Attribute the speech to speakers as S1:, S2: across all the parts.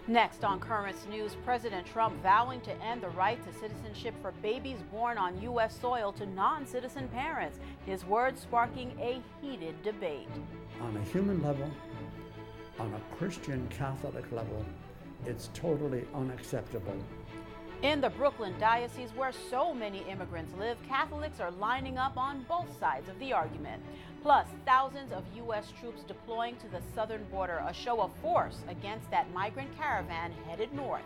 S1: Next on Currents News, President Trump vowing to end the right to citizenship for babies born on U.S. soil to non-citizen parents. His words sparking a heated debate.
S2: On a human level, on a Christian Catholic level, it's totally unacceptable.
S1: In the Brooklyn Diocese, where so many immigrants live, Catholics are lining up on both sides of the argument. Plus, thousands of U.S. troops deploying to the southern border, a show of force against that migrant caravan headed north.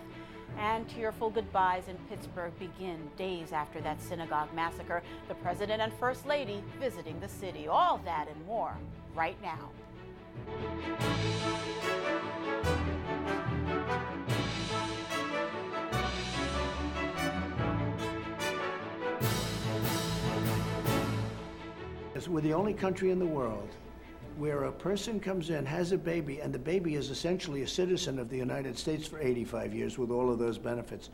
S1: And tearful goodbyes in Pittsburgh begin days after that synagogue massacre. The President and First Lady visiting the city. All that and more right now.
S3: We're the only country in the world where a person comes in, has a baby, and the baby is essentially a citizen of the United States for 85 years with all of those benefits.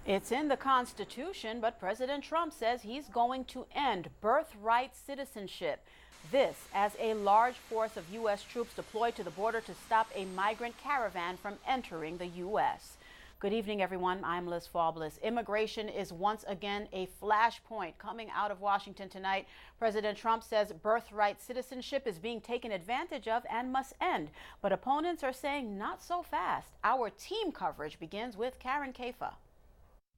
S1: It's in the Constitution, but President Trump says he's going to end birthright citizenship. This as a large force of U.S. troops deployed to the border to stop a migrant caravan from entering the U.S. Good evening, everyone. I'm Liz Faublas. Immigration is once again a flashpoint coming out of Washington tonight. President Trump says birthright citizenship is being taken advantage of and must end. But opponents are saying not so fast. Our team coverage begins with Karen Kafa.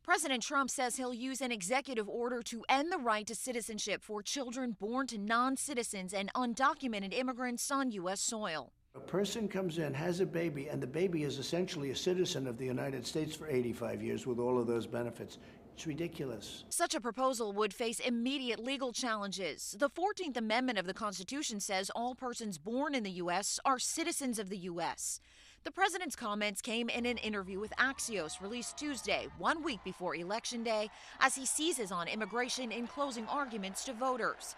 S4: President Trump says he'll use an executive order to end the right to citizenship for children born to non-citizens and undocumented immigrants on U.S. soil.
S3: A person comes in, has a baby, and the baby is essentially a citizen of the United States for 85 years with all of those benefits. It's ridiculous.
S4: Such a proposal would face immediate legal challenges. The 14th Amendment of the Constitution says all persons born in the U.S. are citizens of the U.S. The president's comments came in an interview with Axios released Tuesday, 1 week before Election Day, as he seizes on immigration in closing arguments to voters.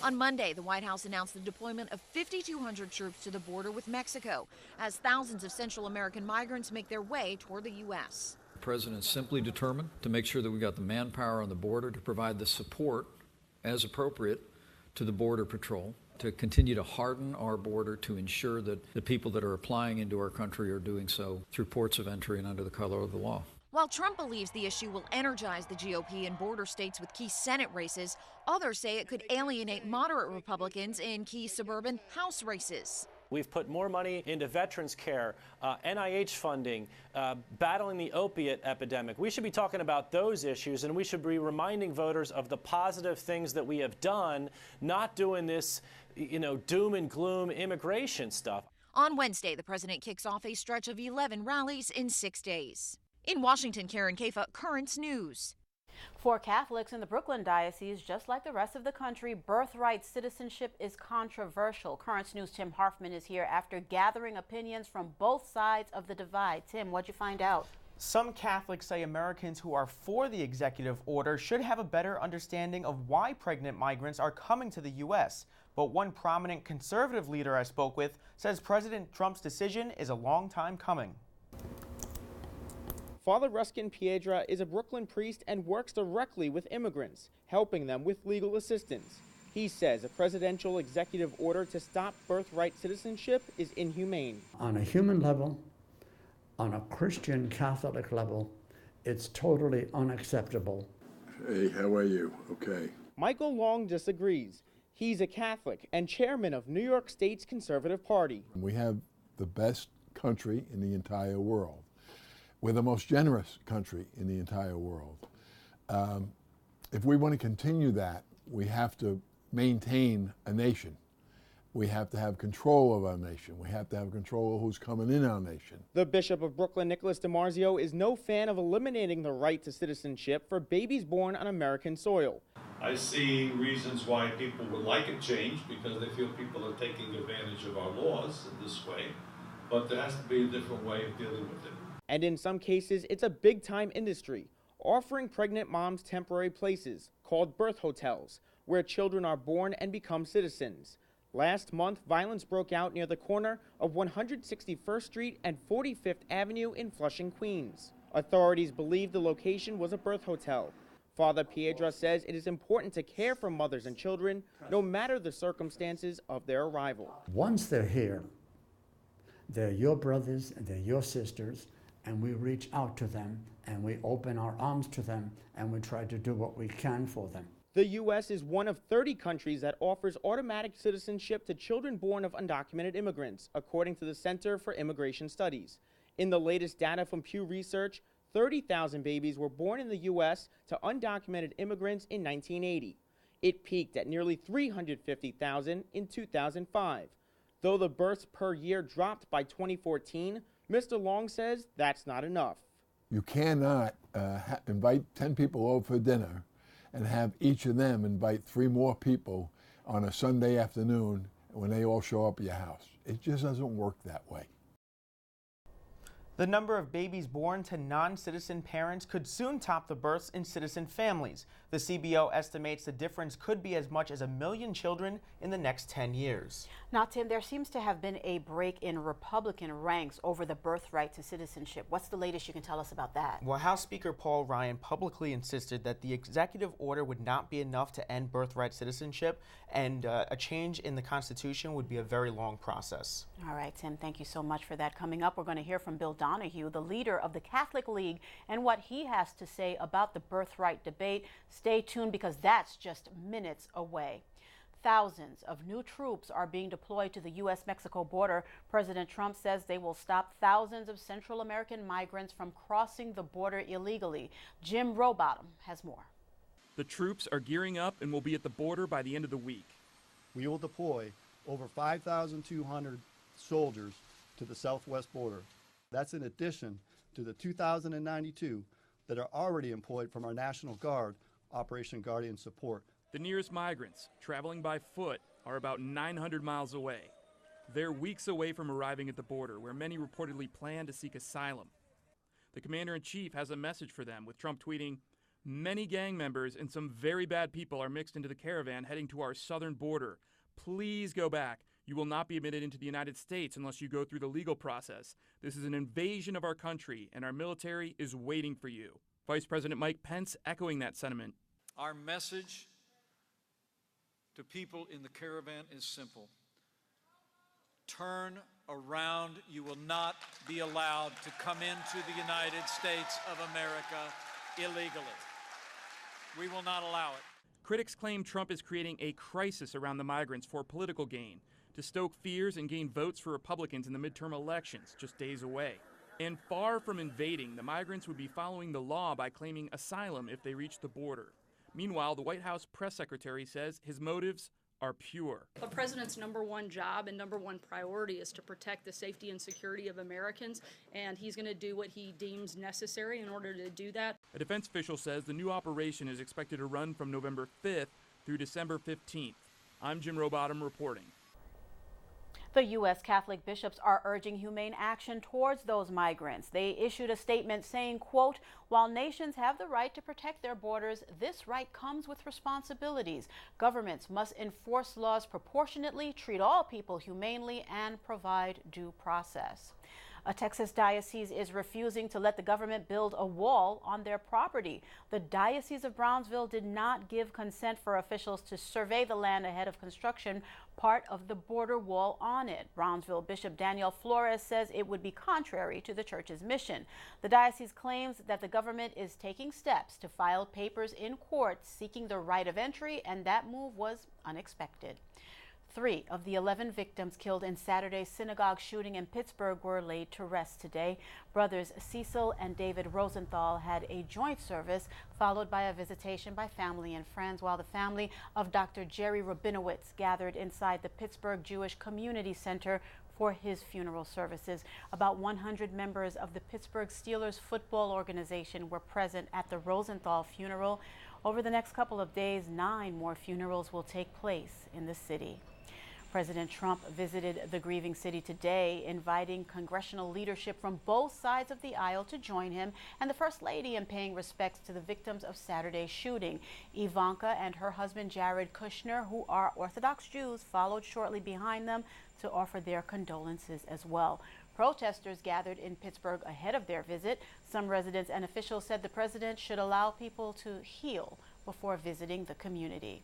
S4: On Monday, the White House announced the deployment of 5,200 troops to the border with Mexico, as thousands of Central American migrants make their way toward the U.S.
S5: The president is simply determined to make sure that we've got the manpower on the border to provide the support as appropriate to the Border Patrol, to continue to harden our border to ensure that the people that are applying into our country are doing so through ports of entry and under the color of the law.
S4: While Trump believes the issue will energize the GOP in border states with key Senate races, others say it could alienate moderate Republicans in key suburban House races.
S6: We've put more money into veterans care, NIH funding, battling the opiate epidemic. We should be talking about those issues, and we should be reminding voters of the positive things that we have done, not doing this, doom and gloom immigration stuff.
S4: On Wednesday, the president kicks off a stretch of 11 rallies in 6 days. In Washington, Karen Kafa, Currents News.
S1: For Catholics in the Brooklyn Diocese, just like the rest of the country, birthright citizenship is controversial. Currents News' Tim Harfman is here after gathering opinions from both sides of the divide. Tim, what'd you find out?
S7: Some Catholics say Americans who are for the executive order should have a better understanding of why pregnant migrants are coming to the U.S. But one prominent conservative leader I spoke with says President Trump's decision is a long time coming. Father Ruskin Piedra is a Brooklyn priest and works directly with immigrants, helping them with legal assistance. He says a presidential executive order to stop birthright citizenship is inhumane.
S2: On a human level, on a Christian Catholic level, it's totally unacceptable.
S8: Hey, how are you? Okay.
S7: Michael Long disagrees. He's a Catholic and chairman of New York State's Conservative Party.
S8: We have the best country in the entire world. We're the most generous country in the entire world. If we want to continue that, we have to maintain a nation. We have to have control of our nation. We have to have control of who's coming in our nation.
S7: The Bishop of Brooklyn, Nicholas DiMarzio, is no fan of eliminating the right to citizenship for babies born on American soil.
S9: I see reasons why people would like it changed because they feel people are taking advantage of our laws in this way, but there has to be a different way of dealing with it.
S7: And in some cases, it's a big-time industry, offering pregnant moms temporary places called birth hotels, where children are born and become citizens. Last month, violence broke out near the corner of 161st Street and 45th Avenue in Flushing, Queens. Authorities believe the location was a birth hotel. Father Piedra says it is important to care for mothers and children, no matter the circumstances of their arrival.
S2: Once they're here, They're your brothers and they're your sisters, and we reach out to them and we open our arms to them and we try to do what we can for them.
S7: The U.S. is one of 30 countries that offers automatic citizenship to children born of undocumented immigrants, according to the Center for Immigration Studies. In the latest data from Pew Research, 30,000 babies were born in the U.S. to undocumented immigrants in 1980. It peaked at nearly 350,000 in 2005. Though the births per year dropped by 2014, Mr. Long says that's not enough.
S8: You cannot invite 10 people over for dinner and have each of them invite 3 more people on a Sunday afternoon when they all show up at your house. It just doesn't work that way.
S7: The number of babies born to non-citizen parents could soon top the births in citizen families. The CBO estimates the difference could be as much as 1 million children in the next 10 years.
S1: Now, Tim, there seems to have been a break in Republican ranks over the birthright to citizenship. What's the latest you can tell us about that?
S7: Well, House Speaker Paul Ryan publicly insisted that the executive order would not be enough to end birthright citizenship, and a change in the Constitution would be a very long process.
S1: All right, Tim, thank you so much for that. Coming up, we're going to hear from Bill Donahue, the leader of the Catholic League, and what he has to say about the birthright debate. Stay tuned because that's just minutes away. Thousands of new troops are being deployed to the U.S.-Mexico border. President Trump says they will stop thousands of Central American migrants from crossing the border illegally. Jim Rowbottom has more.
S10: The troops are gearing up and will be at the border by the end of the week.
S11: We will deploy over 5,200 soldiers to the southwest border. That's in addition to the 2,092 that are already employed from our National Guard, Operation Guardian Support.
S10: The nearest migrants, traveling by foot, are about 900 miles away. They're weeks away from arriving at the border, where many reportedly plan to seek asylum. The commander-in-chief has a message for them, with Trump tweeting, "Many gang members and some very bad people are mixed into the caravan heading to our southern border. Please go back. You will not be admitted into the United States unless you go through the legal process. This is an invasion of our country, and our military is waiting for you." Vice President Mike Pence echoing that sentiment.
S12: Our message to people in the caravan is simple. Turn around. You will not be allowed to come into the United States of America illegally. We will not allow it.
S10: Critics claim Trump is creating a crisis around the migrants for political gain, to stoke fears and gain votes for Republicans in the midterm elections just days away. And far from invading, the migrants would be following the law by claiming asylum if they reach the border. Meanwhile, the White House press secretary says his motives are pure.
S13: The president's #1 job and #1 priority is to protect the safety and security of Americans, and he's going to do what he deems necessary in order to do that.
S10: A defense official says the new operation is expected to run from November 5th through December 15th. I'm Jim Rowbottom reporting.
S1: The U.S. Catholic bishops are urging humane action towards those migrants. They issued a statement saying, quote, "While nations have the right to protect their borders, this right comes with responsibilities. Governments must enforce laws proportionately, treat all people humanely, and provide due process." A Texas diocese is refusing to let the government build a wall on their property. The Diocese of Brownsville did not give consent for officials to survey the land ahead of construction, part of the border wall on it. Brownsville Bishop Daniel Flores says it would be contrary to the church's mission. The diocese claims that the government is taking steps to file papers in court seeking the right of entry, and that move was unexpected. 3 of the 11 victims killed in Saturday's synagogue shooting in Pittsburgh were laid to rest today. Brothers Cecil and David Rosenthal had a joint service followed by a visitation by family and friends, while the family of Dr. Jerry Rabinowitz gathered inside the Pittsburgh Jewish Community Center for his funeral services. About 100 members of the Pittsburgh Steelers football organization were present at the Rosenthal funeral. Over the next couple of days, 9 more funerals will take place in the city. President Trump visited the grieving city today, inviting congressional leadership from both sides of the aisle to join him, and the First Lady in paying respects to the victims of Saturday's shooting. Ivanka and her husband Jared Kushner, who are Orthodox Jews, followed shortly behind them to offer their condolences as well. Protesters gathered in Pittsburgh ahead of their visit. Some residents and officials said the president should allow people to heal before visiting the community.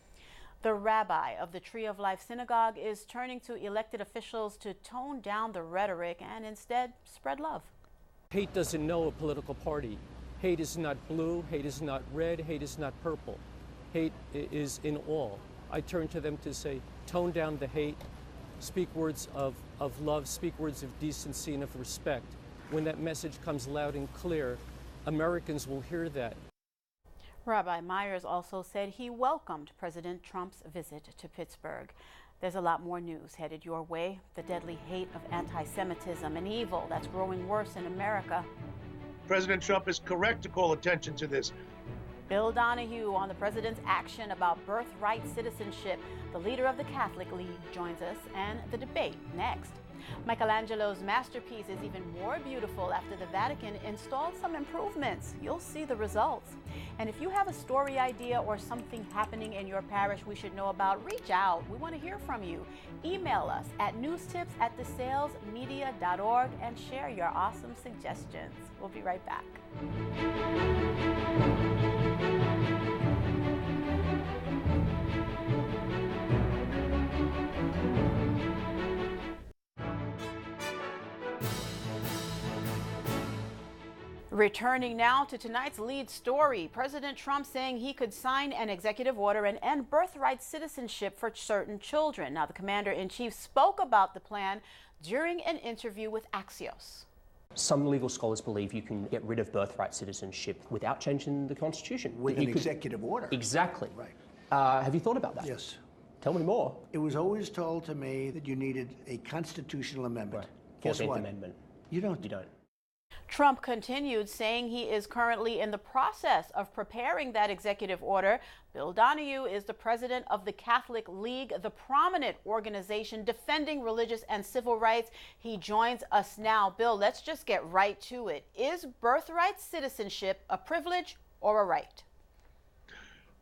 S1: The rabbi of the Tree of Life Synagogue is turning to elected officials to tone down the rhetoric and instead spread love.
S14: Hate doesn't know a political party. Hate is not blue, hate is not red, hate is not purple. Hate is in all. I turn to them to say, tone down the hate, speak words of love, speak words of decency and of respect. When that message comes loud and clear, Americans will hear that.
S1: Rabbi Myers also said he welcomed President Trump's visit to Pittsburgh. There's a lot more news headed your way. The deadly hate of anti-Semitism and evil that's growing worse in America.
S3: President Trump is correct to call attention to this.
S1: Bill Donahue on the president's action about birthright citizenship. The leader of the Catholic League joins us, and the debate next. Michelangelo's masterpiece is even more beautiful after the Vatican installed some improvements. You'll see the results. And if you have a story idea or something happening in your parish we should know about, reach out. We want to hear from you. Email us at newstips@thesalesmedia.org and share your awesome suggestions. We'll be right back. Returning now to tonight's lead story, President Trump saying he could sign an executive order and end birthright citizenship for certain children. Now, the commander-in-chief spoke about the plan during an interview with Axios.
S15: Some legal scholars believe you can get rid of birthright citizenship without changing the Constitution.
S3: With an executive order.
S15: Exactly.
S3: Right.
S15: Have you thought about that?
S3: Yes.
S15: Tell me more.
S3: It was always told to me that you needed a constitutional amendment.
S15: Right.
S3: Guess
S15: 14th
S3: what?
S15: Amendment.
S3: You don't.
S15: You don't.
S1: Trump continued saying he is currently in the process of preparing that executive order. Bill Donahue is the president of the Catholic League, the prominent organization defending religious and civil rights. He joins us now. Bill, let's just get right to it. Is birthright citizenship a privilege or a right?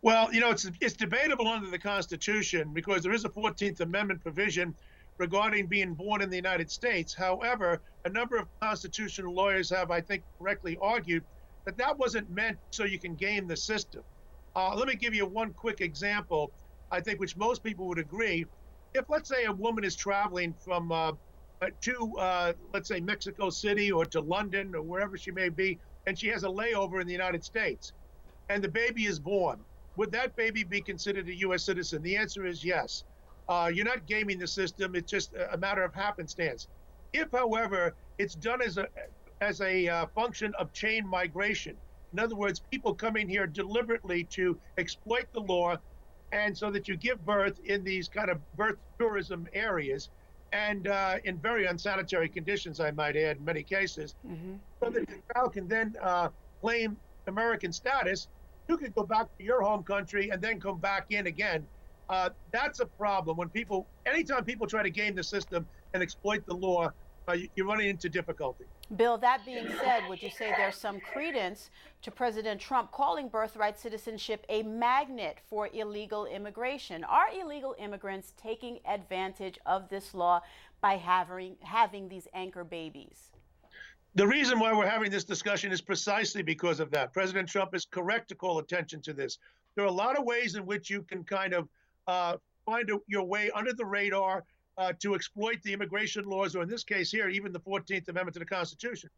S16: Well, you know, it's debatable under the Constitution because there is a 14th Amendment provision regarding being born in the United States. However, a number of constitutional lawyers have, I think, correctly argued that that wasn't meant so you can game the system. Let me give you one quick example, I think, which most people would agree. If, let's say, a woman is traveling from let's say, Mexico City or to London or wherever she may be, and she has a layover in the United States, and the baby is born, would that baby be considered a U.S. citizen? The answer is yes. You're not gaming the system. It's just a matter of happenstance. If, however, it's done as a function of chain migration, in other words, people coming here deliberately to exploit the law, and so that you give birth in these kind of birth tourism areas, and in very unsanitary conditions, I might add, in many cases, so that the child can then claim American status, you could go back to your home country and then come back in again. That's a problem. Anytime people try to game the system and exploit the law, you're running into difficulty.
S1: Bill, that being said, would you say there's some credence to President Trump calling birthright citizenship a magnet for illegal immigration? Are illegal immigrants taking advantage of this law by having these anchor babies?
S16: The reason why we're having this discussion is precisely because of that. President Trump is correct to call attention to this. There are a lot of ways in which you can kind of find your way under the radar to exploit the immigration laws, or in this case here, even the 14th Amendment to the Constitution.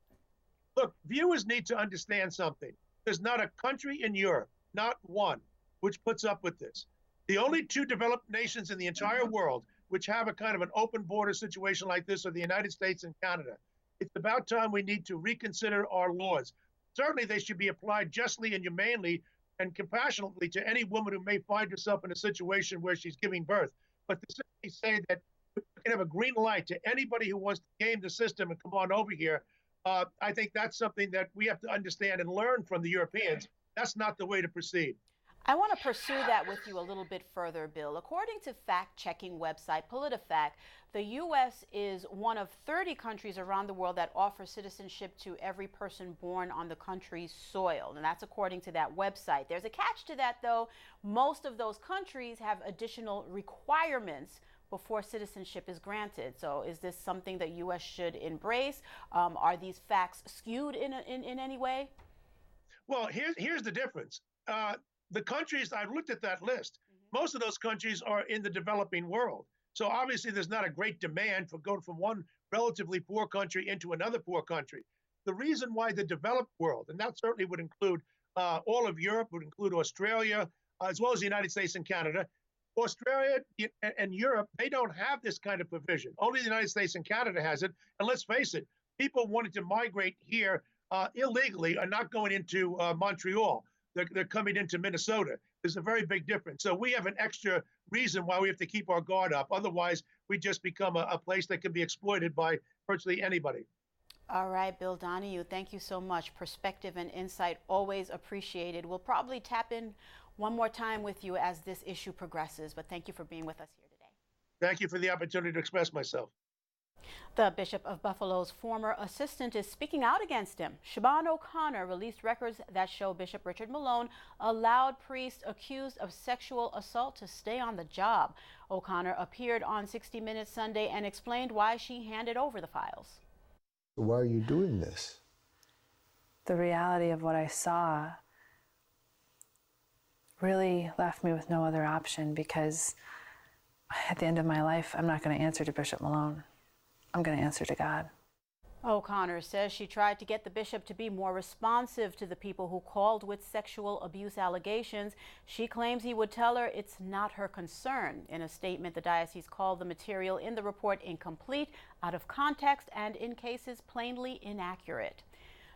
S16: Look, viewers need to understand something. There's not a country in Europe, not one, which puts up with this. The only two developed nations in the entire world which have a kind of an open border situation like this are the United States and Canada. It's about time we need to reconsider our laws. Certainly they should be applied justly and humanely and compassionately to any woman who may find herself in a situation where she's giving birth. But to simply say that we can have a green light to anybody who wants to game the system and come on over here, I think that's something that we have to understand and learn from the Europeans. That's not the way to proceed.
S1: I want to pursue that with you a little bit further, Bill. According to fact-checking website PolitiFact, the U.S. is one of 30 countries around the world that offer citizenship to every person born on the country's soil, and that's according to that website. There's a catch to that, though. Most of those countries have additional requirements before citizenship is granted. So is this something that U.S. should embrace? Are these facts skewed in any way?
S16: Well, here's the difference. The countries, I've looked at that list, Most of those countries are in the developing world. So obviously there's not a great demand for going from one relatively poor country into another poor country. The reason why the developed world, and that certainly would include all of Europe, would include Australia, as well as the United States and Canada. Australia and Europe, they don't have this kind of provision. Only the United States and Canada has it. And let's face it, people wanting to migrate here illegally are not going into Montreal. They're coming into Minnesota. There's a very big difference. So we have an extra reason why we have to keep our guard up. Otherwise, we just become a place that can be exploited by virtually anybody.
S1: All right, Bill Donahue, thank you so much. Perspective and insight always appreciated. We'll probably tap in one more time with you as this issue progresses, but thank you for being with us here today.
S16: Thank you for the opportunity to express myself.
S1: The Bishop of Buffalo's former assistant is speaking out against him. Siobhan O'Connor released records that show Bishop Richard Malone allowed priests accused of sexual assault to stay on the job. O'Connor appeared on 60 Minutes Sunday and explained why she handed over the files.
S17: Why are you doing this?
S18: The reality of what I saw really left me with no other option, because at the end of my life, I'm not going to answer to Bishop Malone. I'm going to answer to God.
S1: O'Connor says she tried to get the bishop to be more responsive to the people who called with sexual abuse allegations. She claims he would tell her it's not her concern. In a statement, the diocese called the material in the report incomplete, out of context, and in cases plainly inaccurate.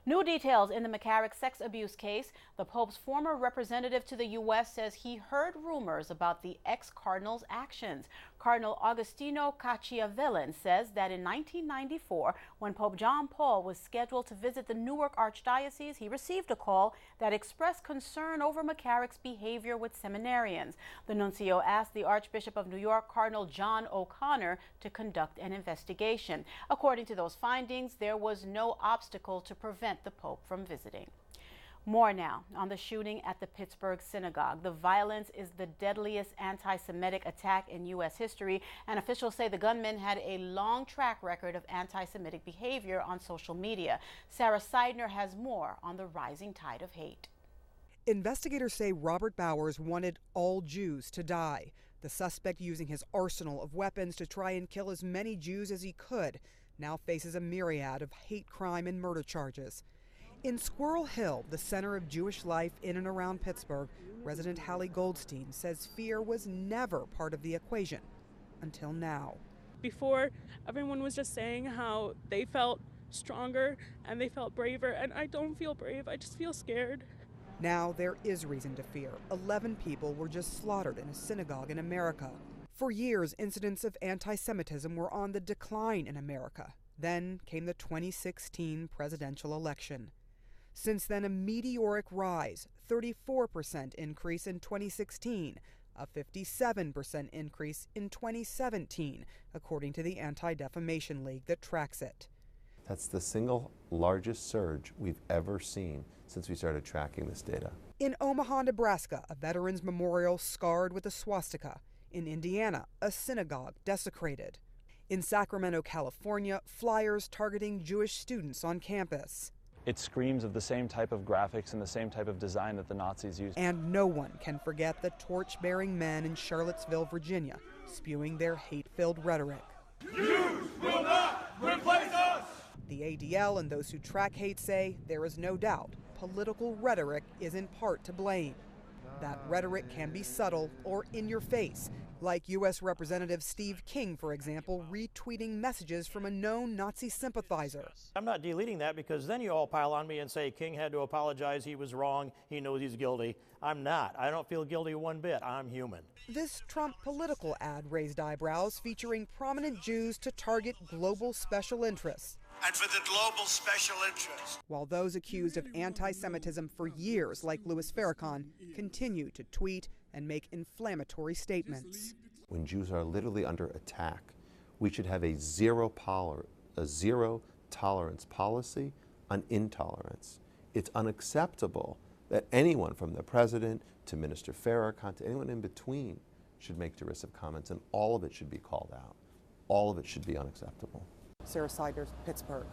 S1: New details in the McCarrick sex abuse case. The Pope's former representative to the U.S. says he heard rumors about the ex-cardinal's actions. Cardinal Agostino Cacciavillan says that in 1994, when Pope John Paul was scheduled to visit the Newark Archdiocese, he received a call that expressed concern over McCarrick's behavior with seminarians. The nuncio asked the Archbishop of New York, Cardinal John O'Connor, to conduct an investigation. According to those findings, there was no obstacle to prevent the Pope from visiting. More now on the shooting at the Pittsburgh Synagogue. The violence is the deadliest anti-Semitic attack in U.S. history, and officials say the gunman had a long track record of anti-Semitic behavior on social media. Sarah Seidner has more on the rising tide of hate.
S19: Investigators say Robert Bowers wanted all Jews to die. The suspect, using his arsenal of weapons to try and kill as many Jews as he could, now faces a myriad of hate crime and murder charges. In Squirrel Hill, the center of Jewish life in and around Pittsburgh, resident Hallie Goldstein says fear was never part of the equation until now.
S20: Before, everyone was just saying how they felt stronger and they felt braver, and I don't feel brave, I just feel scared.
S19: Now there is reason to fear. 11 people were just slaughtered in a synagogue in America. For years, incidents of anti-Semitism were on the decline in America. Then came the 2016 presidential election. Since then, a meteoric rise, 34% increase in 2016, a 57% increase in 2017, according to the Anti-Defamation League that tracks it.
S21: That's the single largest surge we've ever seen since we started tracking this data.
S19: In Omaha, Nebraska, a veterans memorial scarred with a swastika. In Indiana, a synagogue desecrated. In Sacramento, California, flyers targeting Jewish students on campus.
S22: It screams of the same type of graphics and the same type of design that the Nazis used.
S19: And no one can forget the torch-bearing men in Charlottesville, Virginia, spewing their hate-filled rhetoric.
S23: Jews will not replace us!
S19: The ADL and those who track hate say there is no doubt political rhetoric is in part to blame. That rhetoric can be subtle or in your face, like U.S. Representative Steve King, for example, retweeting messages from a known Nazi sympathizer.
S24: I'm not deleting that, because then you all pile on me and say King had to apologize, he was wrong, he knows he's guilty. I'm not. I don't feel guilty one bit. I'm human.
S19: This Trump political ad raised eyebrows, featuring prominent Jews to target global special interests.
S23: And for the global special interest.
S19: While those accused of anti-Semitism for years, like Louis Farrakhan, continue to tweet and make inflammatory statements.
S21: When Jews are literally under attack, we should have a zero tolerance policy on intolerance. It's unacceptable that anyone from the president to Minister Farrakhan to anyone in between should make derisive comments, and all of it should be called out. All of it should be unacceptable.
S19: Sarah Seidner, Pittsburgh.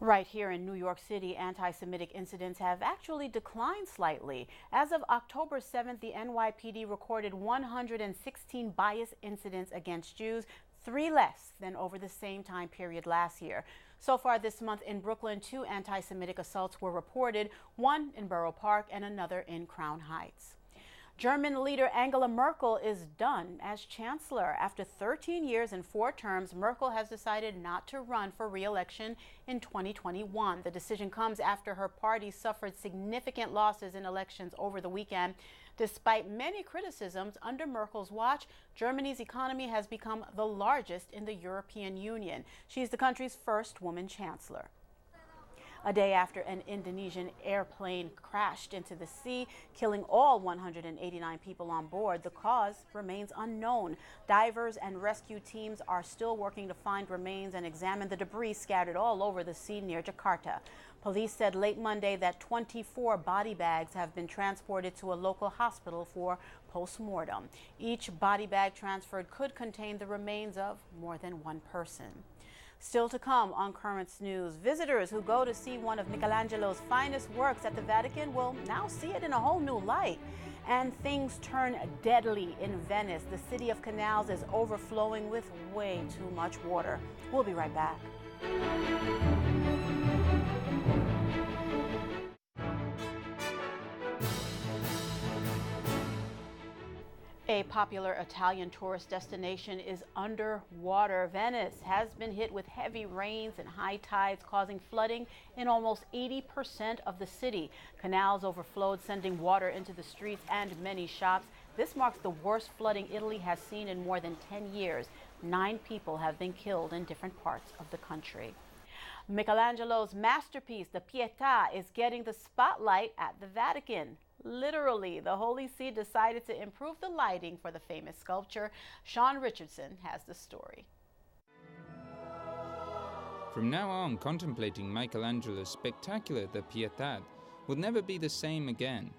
S1: Right here in New York City, anti-Semitic incidents have actually declined slightly. As of October 7th, the NYPD recorded 116 bias incidents against Jews, 3 less than over the same time period last year. So far this month in Brooklyn, 2 anti-Semitic assaults were reported, one in Borough Park and another in Crown Heights. German leader Angela Merkel is done as chancellor. After 13 years and 4 terms, Merkel has decided not to run for re-election in 2021. The decision comes after her party suffered significant losses in elections over the weekend. Despite many criticisms, under Merkel's watch, Germany's economy has become the largest in the European Union. She's the country's first woman chancellor. A day after an Indonesian airplane crashed into the sea, killing all 189 people on board, the cause remains unknown. Divers and rescue teams are still working to find remains and examine the debris scattered all over the sea near Jakarta. Police said late Monday that 24 body bags have been transported to a local hospital for post-mortem. Each body bag transferred could contain the remains of more than 1 person. Still to come on Currents News, visitors who go to see one of Michelangelo's finest works at the Vatican will now see it in a whole new light. And things turn deadly in Venice. The city of canals is overflowing with way too much water. We'll be right back. A popular Italian tourist destination is underwater. Venice has been hit with heavy rains and high tides, causing flooding in almost 80% of the city. Canals overflowed, sending water into the streets and many shops. This marks the worst flooding Italy has seen in more than 10 years. 9 people have been killed in different parts of the country. Michelangelo's masterpiece, the Pietà, is getting the spotlight at the Vatican. Literally, the Holy See decided to improve the lighting for the famous sculpture. Sean Richardson has the story.
S4: From now on, contemplating Michelangelo's spectacular The Pietà will never be the same again.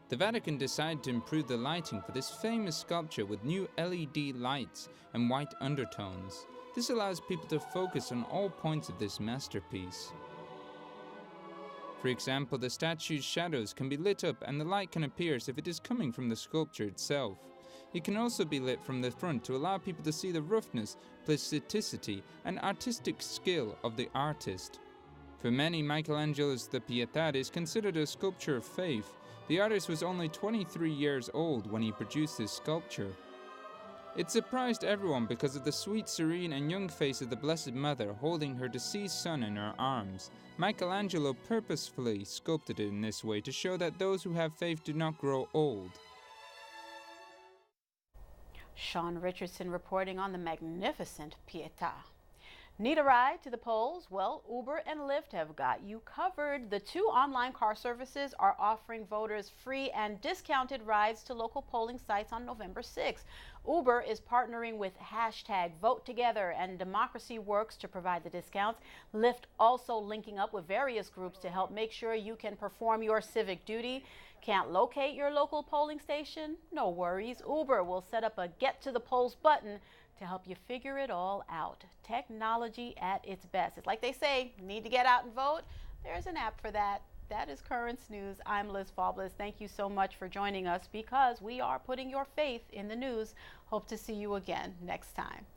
S4: The Vatican decided to improve the lighting for this famous sculpture with new LED lights and white undertones. This allows people to focus on all points of this masterpiece. For example, the statue's shadows can be lit up and the light can appear as if it is coming from the sculpture itself. It can also be lit from the front to allow people to see the roughness, plasticity, and artistic skill of the artist. For many, Michelangelo's The Pietà is considered a sculpture of faith. The artist was only 23 years old when he produced this sculpture. It surprised everyone because of the sweet, serene, and young face of the Blessed Mother holding her deceased son in her arms. Michelangelo purposefully sculpted it in this way to show that those who have faith do not grow old.
S1: Sean Richardson reporting on the magnificent Pietà. Need a ride to the polls? Well, Uber and Lyft have got you covered. The 2 online car services are offering voters free and discounted rides to local polling sites on November 6th. Uber is partnering with #VoteTogether and Democracy Works to provide the discounts. Lyft also linking up with various groups to help make sure you can perform your civic duty. Can't locate your local polling station? No worries. Uber will set up a Get to the Polls button to help you figure it all out. Technology at its best. It's like they say, need to get out and vote? There's an app for that. That is Currents News. I'm Liz Faublas. Thank you so much for joining us because we are putting your faith in the news. Hope to see you again next time.